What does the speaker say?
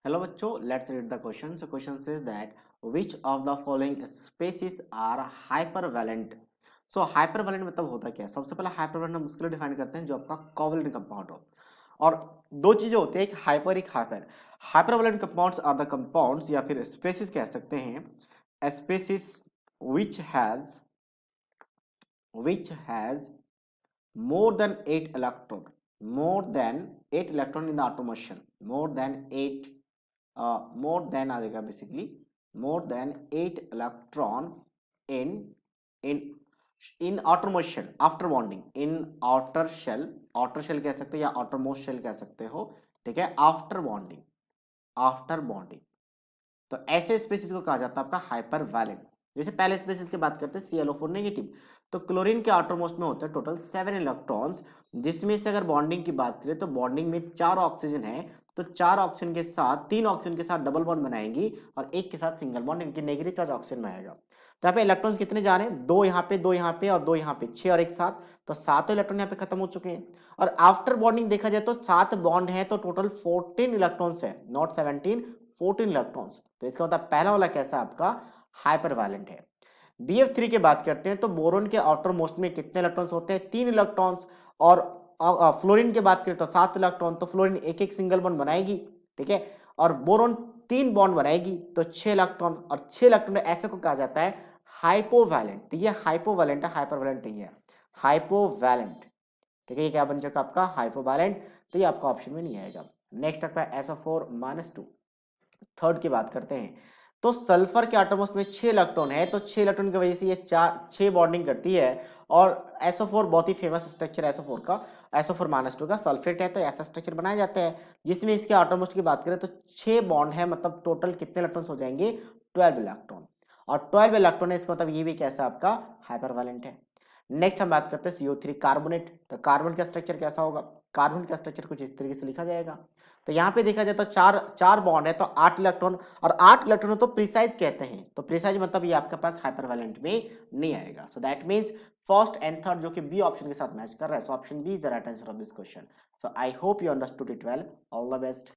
Hello बच्चों, let's read the question. So question says that which of the following species are hypervalent? So hypervalent मतलब होता क्या है? सबसे पहले hypervalent हम उसके लिए डिफाइन करते हैं जो आपका कोवलेंट कंपाउंड हो। और दो चीजें होती है, एक हाइपर एक hyper. Hypervalent compounds are the compounds या फिर स्पेसिस कह सकते हैं, species which has more than 8 electron, more than 8 electron in the atom motion, more than आ जाएगा basically, more than 8 electron in in in outer motion after bonding, in outer shell कह सकते हो या outermost shell कह सकते हो, ठीक है, आफ्टर बॉन्डिंग। तो ऐसे स्पेसिस को कहा जाता है आपका हाइपर वैलेंट। जैसे पहले स्पेसिस की बात करते हैं ClO4 नेगेटिव, तो क्लोरीन के आउटरमोस्ट में होते हैं टोटल 7 इलेक्ट्रॉन्स, जिसमें से अगर बॉन्डिंग की बात करें तो बॉन्डिंग में 4 ऑक्सीजन है, तो 4 ऑक्सीजन के साथ 3 ऑक्सीजन के साथ डबल बॉन्ड बनाएंगी और एक के साथ सिंगल बॉन्ड, इनके नेगेटिव चार्ज ऑक्सीजन में आएगा। तो यहाँ पे इलेक्ट्रॉन्स कितने जा रहे हैं, 2 यहाँ पे, 2 यहाँ पे और 2 यहाँ पे, 6 और एक साथ, तो 7 इलेक्ट्रॉन यहाँ पे खत्म हो चुके हैं। और आफ्टर बॉन्डिंग देखा जाए तो 7 बॉन्ड है, तो टोटल 14 इलेक्ट्रॉन्स है, नॉट 17, 14 इलेक्ट्रॉन्स। तो इसका मतलब पहला वाला कैसा आपका हाइपर वैलेंट है। BF3 की बात करते हैं तो बोरोन के आउटर मोस्ट में कितने इलेक्ट्रॉन्स होते हैं, 3 इलेक्ट्रॉन्स। और फ्लोरीन की बात करें तो 7 इलेक्ट्रॉन, तो फ्लोरीन एक एक सिंगल बॉन्ड बनाएगी, ठीक है, और बोरोन 3 बॉन्ड बनाएगी, तो 6 इलेक्ट्रॉन, और 6 इलेक्ट्रॉन ऐसे को कहा जाता है हाइपोवैलेंट। तो ये हाइपोवैलेंट है, हाइपरवैलेंट नहीं है, हाइपोवैलेंट, ठीक है। ये क्या बन जाएगा आपका हाइपोवैलेंट, तो ये आपका ऑप्शन में नहीं आएगा। नेक्स्ट आपका SO4-2, थर्ड की बात करते हैं। तो सल्फर के एटॉम्स में 6 इलेक्ट्रॉन है, तो 6 इलेक्ट्रॉन की वजह से ये 6 बॉन्डिंग करती है। और SO4 बहुत ही फेमस स्ट्रक्चर है SO4 का, SO4-2 का सल्फेट है, तो ऐसा स्ट्रक्चर बनाया जाता है जिसमें इसके एटॉम्स की बात करें तो 6 बॉन्ड है, मतलब टोटल कितने इलेक्ट्रॉन्स हो जाएंगे, 12 इलेक्ट्रॉन। और 12 इलेक्ट्रॉन है, इसका मतलब ये भी कैसा आपका हाइपरवैलेंट है। नेक्स्ट हम बात करते हैं CO3 कार्बोनेट। तो कार्बन का स्ट्रक्चर कैसा होगा, कार्बन का स्ट्रक्चर कुछ इस तरीके से लिखा जाएगा। तो यहाँ पे देखा जाए तो चार चार बॉन्ड है, तो 8 इलेक्ट्रॉन, और 8 इलेक्ट्रॉन तो प्रिसाइज कहते हैं, तो प्रिसाइज मतलब ये आपके पास हाइपरवैलेंट में नहीं आएगा। So that means first and third जो कि बी ऑप्शन के साथ मैच कर रहा है, so option B is the right answer of this question. So I hope you understood it well, all the best.